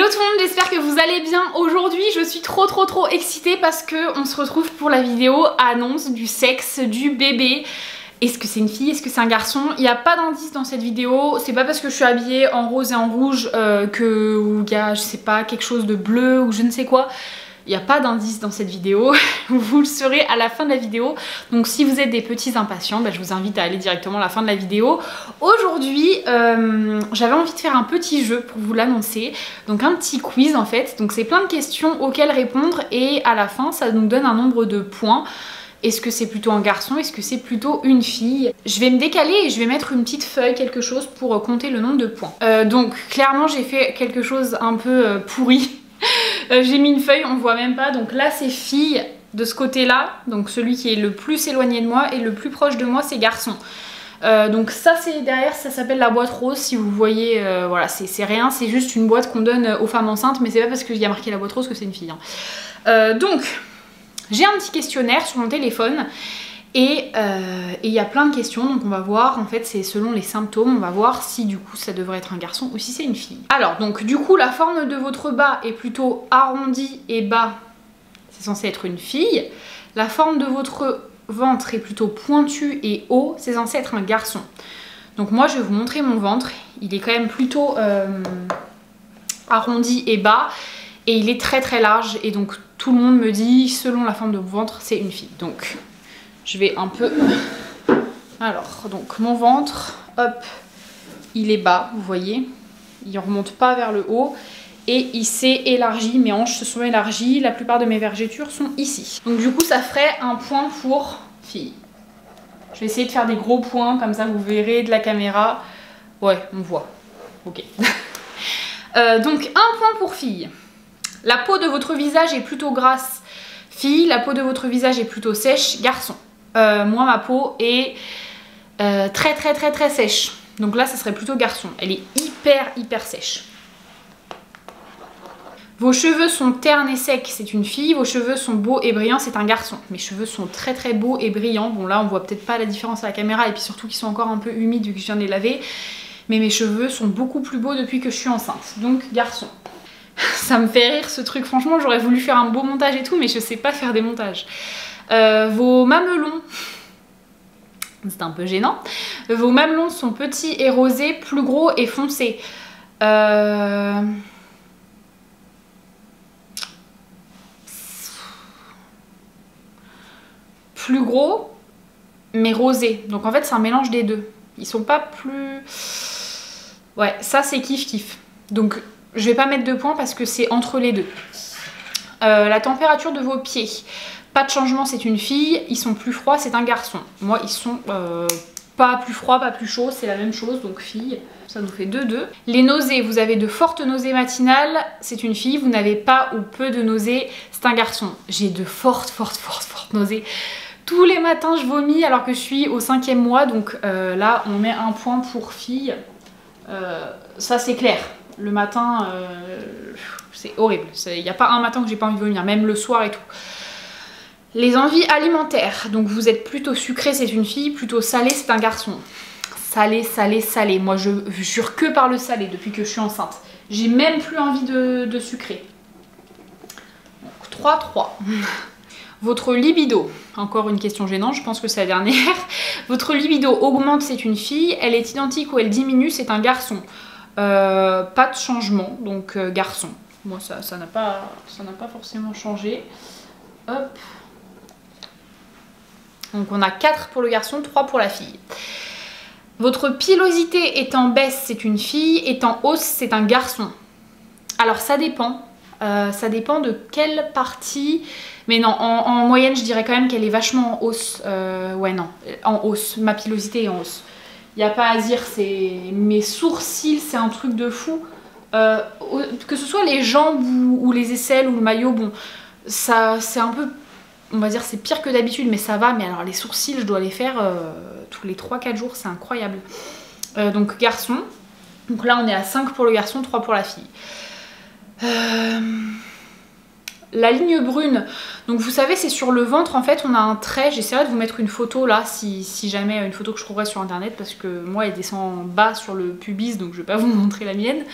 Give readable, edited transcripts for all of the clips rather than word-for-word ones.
Hello tout le monde, j'espère que vous allez bien. Aujourd'hui je suis trop excitée parce que on se retrouve pour la vidéo annonce du sexe du bébé. Est-ce que c'est une fille, est-ce que c'est un garçon? Il n'y a pas d'indice dans cette vidéo. C'est pas parce que je suis habillée en rose et en rouge qu'il y a, je sais pas, quelque chose de bleu ou je ne sais quoi. Il n'y a pas d'indice dans cette vidéo, vous le saurez à la fin de la vidéo. Donc si vous êtes des petits impatients, je vous invite à aller directement à la fin de la vidéo. Aujourd'hui, j'avais envie de faire un petit jeu pour vous l'annoncer. Donc un petit quiz en fait. Donc c'est plein de questions auxquelles répondre et à la fin ça nous donne un nombre de points. Est-ce que c'est plutôt un garçon? Est-ce que c'est plutôt une fille? Je vais me décaler et je vais mettre une petite feuille, quelque chose pour compter le nombre de points. Donc clairement j'ai fait quelque chose un peu pourri. J'ai mis une feuille, on voit même pas. Donc là c'est fille de ce côté là. Donc celui qui est le plus éloigné de moi et le plus proche de moi c'est garçon. Donc ça c'est derrière, ça s'appelle la boîte rose. Si vous voyez, voilà, c'est rien, c'est juste une boîte qu'on donne aux femmes enceintes. Mais c'est pas parce qu'il y a marqué la boîte rose que c'est une fille hein. Donc j'ai un petit questionnaire sur mon téléphone. Et il y a plein de questions, donc on va voir, en fait c'est selon les symptômes, on va voir si du coup ça devrait être un garçon ou si c'est une fille. Alors donc du coup la forme de votre bas est plutôt arrondie et bas, c'est censé être une fille. La forme de votre ventre est plutôt pointue et haut, c'est censé être un garçon. Donc moi je vais vous montrer mon ventre, il est quand même plutôt arrondi et bas et il est très large et donc tout le monde me dit selon la forme de mon ventre c'est une fille. Donc je vais un peu... Alors, donc mon ventre, hop, il est bas, vous voyez. Il ne remonte pas vers le haut. Et il s'est élargi, mes hanches se sont élargies. La plupart de mes vergetures sont ici. Donc du coup, ça ferait un point pour fille. Je vais essayer de faire des gros points, comme ça vous verrez de la caméra. Ouais, on voit. Ok. Donc un point pour fille. La peau de votre visage est plutôt grasse, fille. La peau de votre visage est plutôt sèche, garçon. Moi ma peau est très sèche. Donc là ça serait plutôt garçon. Elle est hyper sèche. Vos cheveux sont ternes et secs, c'est une fille. Vos cheveux sont beaux et brillants, c'est un garçon. Mes cheveux sont très beaux et brillants. Bon là on voit peut-être pas la différence à la caméra et puis surtout qu'ils sont encore un peu humides vu que je viens de les laver. Mais mes cheveux sont beaucoup plus beaux depuis que je suis enceinte. Donc garçon. Ça me fait rire ce truc, franchement j'aurais voulu faire un beau montage et tout mais je sais pas faire des montages. Vos mamelons, c'est un peu gênant. Vos mamelons sont petits et rosés, plus gros et foncés. Plus gros mais rosés. Donc en fait c'est un mélange des deux. Ils sont pas plus... Ouais, ça c'est kiff. Donc je vais pas mettre de points parce que c'est entre les deux. La température de vos pieds. Pas de changement, c'est une fille. Ils sont plus froids, c'est un garçon. Moi, ils sont pas plus froids, pas plus chauds. C'est la même chose, donc fille. Ça nous fait 2-2. Les nausées, vous avez de fortes nausées matinales. C'est une fille. Vous n'avez pas ou peu de nausées. C'est un garçon. J'ai de fortes nausées. Tous les matins, je vomis alors que je suis au 5e mois. Donc là, on met un point pour fille. Ça, c'est clair. Le matin, c'est horrible. Il n'y a pas un matin que j'ai pas envie de vomir, même le soir et tout. Les envies alimentaires. Donc vous êtes plutôt sucré, c'est une fille. Plutôt salé, c'est un garçon. Salé. Moi, je jure que par le salé depuis que je suis enceinte. J'ai même plus envie de sucré. Donc 3-3. Votre libido. Encore une question gênante, je pense que c'est la dernière. Votre libido augmente, c'est une fille. Elle est identique ou elle diminue, c'est un garçon. Pas de changement, donc garçon. Moi ça n'a pas forcément changé. Hop. Donc on a 4 pour le garçon, 3 pour la fille. Votre pilosité est en baisse, c'est une fille. Est en hausse, c'est un garçon. Alors ça dépend. Ça dépend de quelle partie. Mais non, en moyenne je dirais quand même qu'elle est vachement en hausse. Ouais non, en hausse. Ma pilosité est en hausse. Il n'y a pas à dire, c'est mes sourcils, c'est un truc de fou. Que ce soit les jambes ou les aisselles ou le maillot, bon, ça c'est un peu, on va dire c'est pire que d'habitude, mais ça va. Mais alors les sourcils, je dois les faire tous les 3-4 jours, c'est incroyable. Donc garçon, donc là on est à 5 pour le garçon, 3 pour la fille. La ligne brune, donc vous savez c'est sur le ventre en fait on a un trait, j'essaierai de vous mettre une photo là si jamais une photo que je trouverai sur internet parce que moi elle descend bas sur le pubis donc je vais pas vous montrer la mienne.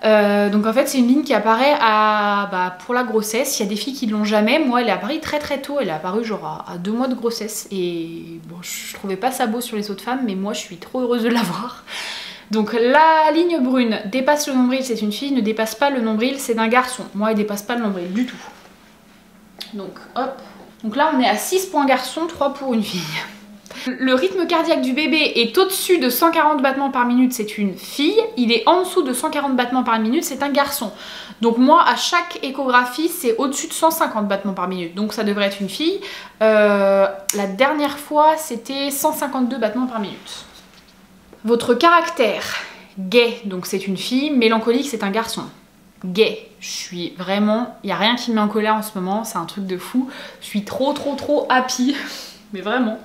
Donc en fait c'est une ligne qui apparaît pour la grossesse. Il y a des filles qui l'ont jamais. Moi elle est apparue très très tôt. Elle est apparue genre à 2 mois de grossesse. Et bon, je trouvais pas ça beau sur les autres femmes, mais moi je suis trop heureuse de l'avoir. Donc la ligne brune dépasse le nombril, c'est une fille. Ne dépasse pas le nombril, c'est un garçon. Moi elle dépasse pas le nombril du tout. Donc hop. Donc là on est à 6 pour un garçon, 3 pour une fille. Le rythme cardiaque du bébé est au-dessus de 140 battements par minute, c'est une fille. Il est en dessous de 140 battements par minute, c'est un garçon. Donc moi, à chaque échographie, c'est au-dessus de 150 battements par minute. Donc ça devrait être une fille. La dernière fois, c'était 152 battements par minute. Votre caractère, gai, donc c'est une fille. Mélancolique, c'est un garçon. Gai, je suis vraiment... Il n'y a rien qui me met en colère en ce moment, c'est un truc de fou. Je suis trop happy, mais vraiment.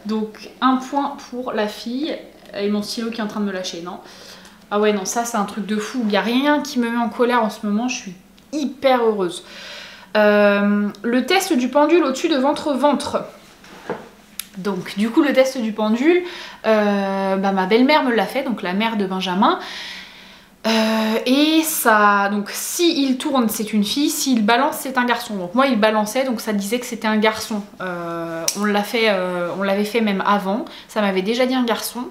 Donc 1 point pour la fille. Et mon stylo qui est en train de me lâcher, non? Ah ouais, non, ça c'est un truc de fou. Il n'y a rien qui me met en colère en ce moment, je suis hyper heureuse. Le test du pendule au-dessus de ventre-ventre. Donc du coup le test du pendule, ma belle-mère me l'a fait, donc la mère de Benjamin. Et ça, donc si il tourne c'est une fille, s'il balance c'est un garçon. Donc moi il balançait, donc ça disait que c'était un garçon. On l'avait fait même avant, ça m'avait déjà dit un garçon.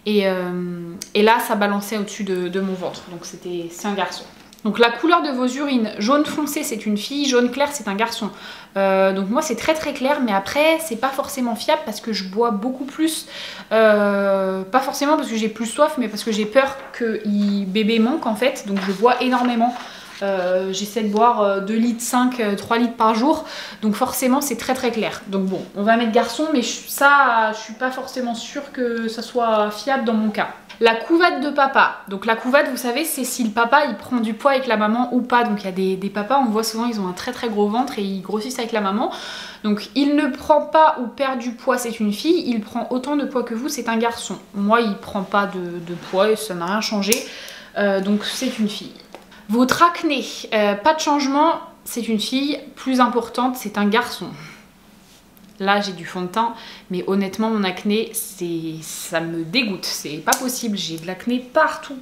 Et là ça balançait au-dessus de mon ventre, donc c'est un garçon. Donc la couleur de vos urines, jaune foncé c'est une fille, jaune clair c'est un garçon. Donc moi c'est très clair, mais après c'est pas forcément fiable parce que je bois beaucoup plus. Pas forcément parce que j'ai plus soif, mais parce que j'ai peur que bébé manque en fait, donc je bois énormément. J'essaie de boire 2 litres 5, 3 litres par jour, donc forcément c'est très clair. Donc bon, on va mettre garçon, mais ça je suis pas forcément sûre que ça soit fiable dans mon cas. La couvade de papa, donc la couvade vous savez c'est si le papa il prend du poids avec la maman ou pas. Donc il y a des papas, on voit souvent ils ont un très gros ventre et ils grossissent avec la maman. Donc il ne prend pas ou perd du poids, c'est une fille. Il prend autant de poids que vous, c'est un garçon. Moi il prend pas de poids et ça n'a rien changé, donc c'est une fille. Votre acné, pas de changement, c'est une fille. Plus importante, c'est un garçon. Là j'ai du fond de teint, mais honnêtement mon acné, ça me dégoûte, c'est pas possible. J'ai de l'acné partout.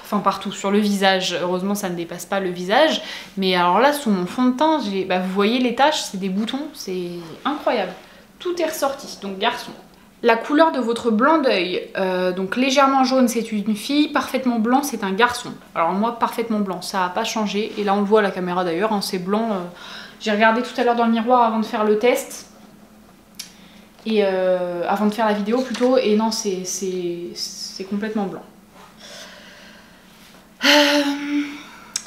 Enfin partout, sur le visage, heureusement ça ne dépasse pas le visage. Mais alors là sous mon fond de teint, vous voyez les taches, c'est des boutons, c'est incroyable. Tout est ressorti, donc garçon. La couleur de votre blanc d'œil, donc légèrement jaune c'est une fille, parfaitement blanc c'est un garçon. Alors moi parfaitement blanc, ça n'a pas changé, et là on le voit à la caméra d'ailleurs, hein, c'est blanc. J'ai regardé tout à l'heure dans le miroir avant de faire le test, et avant de faire la vidéo plutôt, et non c'est complètement blanc.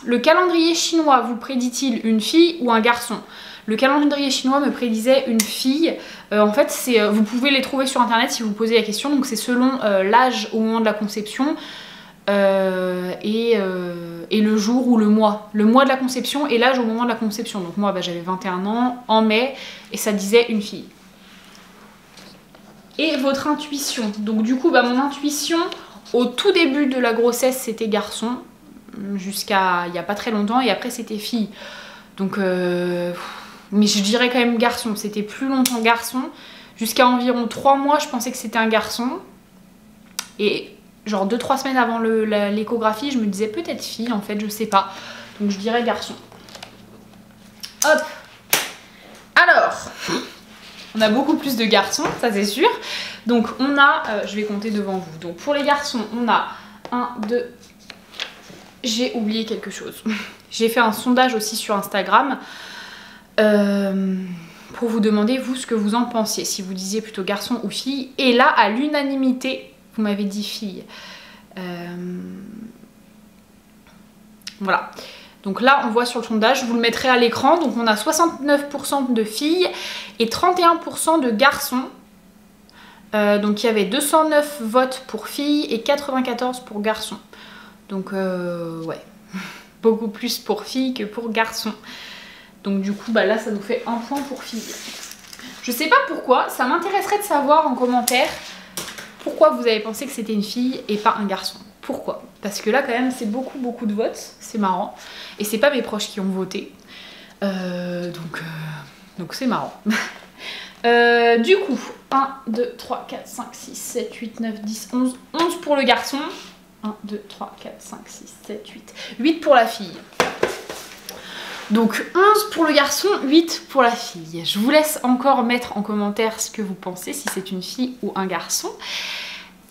Le calendrier chinois vous prédit-il une fille ou un garçon? Le calendrier chinois me prédisait une fille. En fait, vous pouvez les trouver sur internet si vous posez la question. Donc c'est selon l'âge au moment de la conception et le jour ou le mois. Le mois de la conception et l'âge au moment de la conception. Donc moi j'avais 21 ans en mai et ça disait une fille. Et votre intuition. Donc du coup mon intuition au tout début de la grossesse c'était garçon. Jusqu'à il n'y a pas très longtemps et après c'était fille. Donc mais je dirais quand même garçon, c'était plus longtemps garçon. Jusqu'à environ 3 mois, je pensais que c'était un garçon. Et genre 2-3 semaines avant l'échographie, je me disais peut-être fille, en fait, je sais pas. Donc je dirais garçon. Hop. Alors, on a beaucoup plus de garçons, ça c'est sûr. Donc on a, je vais compter devant vous. Donc pour les garçons, on a 1, 2... J'ai oublié quelque chose. J'ai fait un sondage aussi sur Instagram. Pour vous demander vous ce que vous en pensiez, si vous disiez plutôt garçon ou fille, et là à l'unanimité vous m'avez dit fille. Voilà, donc là on voit sur le sondage, je vous le mettrai à l'écran, donc on a 69% de filles et 31% de garçons. Donc il y avait 209 votes pour filles et 94 pour garçons, donc ouais, beaucoup plus pour filles que pour garçons. Donc du coup là ça nous fait 1 point pour filles. Je sais pas pourquoi, ça m'intéresserait de savoir en commentaire pourquoi vous avez pensé que c'était une fille et pas un garçon. Pourquoi? Parce que là quand même c'est beaucoup de votes, c'est marrant. Et c'est pas mes proches qui ont voté. Donc c'est marrant. Du coup, 1, 2, 3, 4, 5, 6, 7, 8, 9, 10, 11. 11 pour le garçon. 1, 2, 3, 4, 5, 6, 7, 8. 8 pour la fille. Donc 11 pour le garçon, 8 pour la fille. Je vous laisse encore mettre en commentaire ce que vous pensez, si c'est une fille ou un garçon.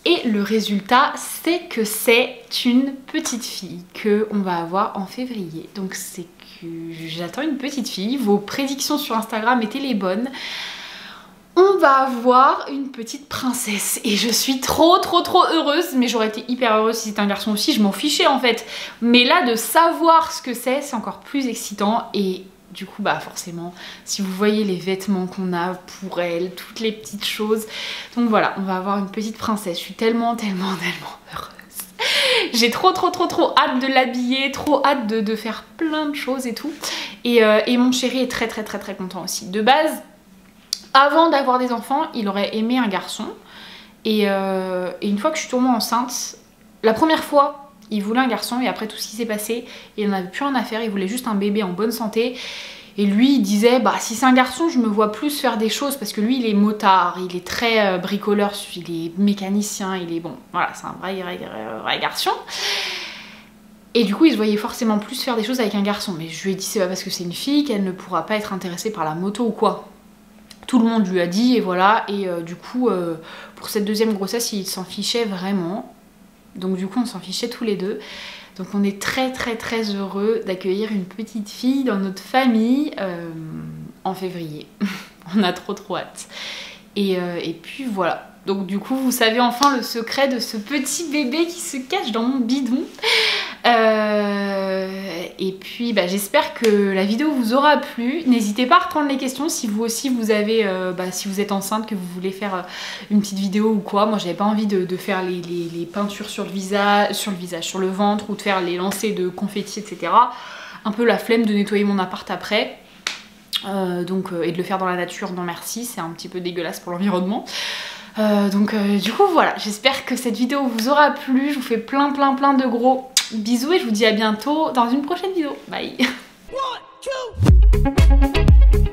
Et le résultat, c'est que c'est une petite fille qu'on va avoir en février. Donc c'est que j'attends une petite fille. Vos prédictions sur Instagram étaient les bonnes. On va avoir une petite princesse et je suis trop heureuse, mais j'aurais été hyper heureuse si c'était un garçon aussi, je m'en fichais en fait. Mais là, de savoir ce que c'est encore plus excitant et du coup, bah forcément, si vous voyez les vêtements qu'on a pour elle, toutes les petites choses. Donc voilà, on va avoir une petite princesse, je suis tellement heureuse. J'ai trop hâte de l'habiller, trop hâte de faire plein de choses et tout. Et mon chéri est très content aussi. De base, avant d'avoir des enfants, il aurait aimé un garçon. Et une fois que je suis tombée enceinte, la première fois, il voulait un garçon. Et après tout ce qui s'est passé, il n'en avait plus rien à faire. Il voulait juste un bébé en bonne santé. Et lui, il disait, bah si c'est un garçon, je me vois plus faire des choses. Parce que lui, il est motard, il est très bricoleur, il est mécanicien, il est bon. Voilà, c'est un vrai garçon. Et du coup, il se voyait forcément plus faire des choses avec un garçon. Mais je lui ai dit, c'est pas parce que c'est une fille qu'elle ne pourra pas être intéressée par la moto ou quoi. Tout le monde lui a dit et voilà, et du coup pour cette deuxième grossesse il s'en fichait vraiment, donc du coup on s'en fichait tous les deux, donc on est très heureux d'accueillir une petite fille dans notre famille en février. On a trop hâte et puis voilà, donc du coup vous savez enfin le secret de ce petit bébé qui se cache dans mon bidon. Et puis bah, j'espère que la vidéo vous aura plu. N'hésitez pas à reprendre les questions si vous aussi vous avez, si vous êtes enceinte, que vous voulez faire une petite vidéo ou quoi. Moi j'avais pas envie de faire les peintures sur le visage, sur le ventre, ou de faire les lancers de confettis, etc. Un peu la flemme de nettoyer mon appart après. Et de le faire dans la nature, non merci, c'est un petit peu dégueulasse pour l'environnement. Du coup voilà, j'espère que cette vidéo vous aura plu. Je vous fais plein de gros bisous et je vous dis à bientôt dans une prochaine vidéo. Bye. 1, 2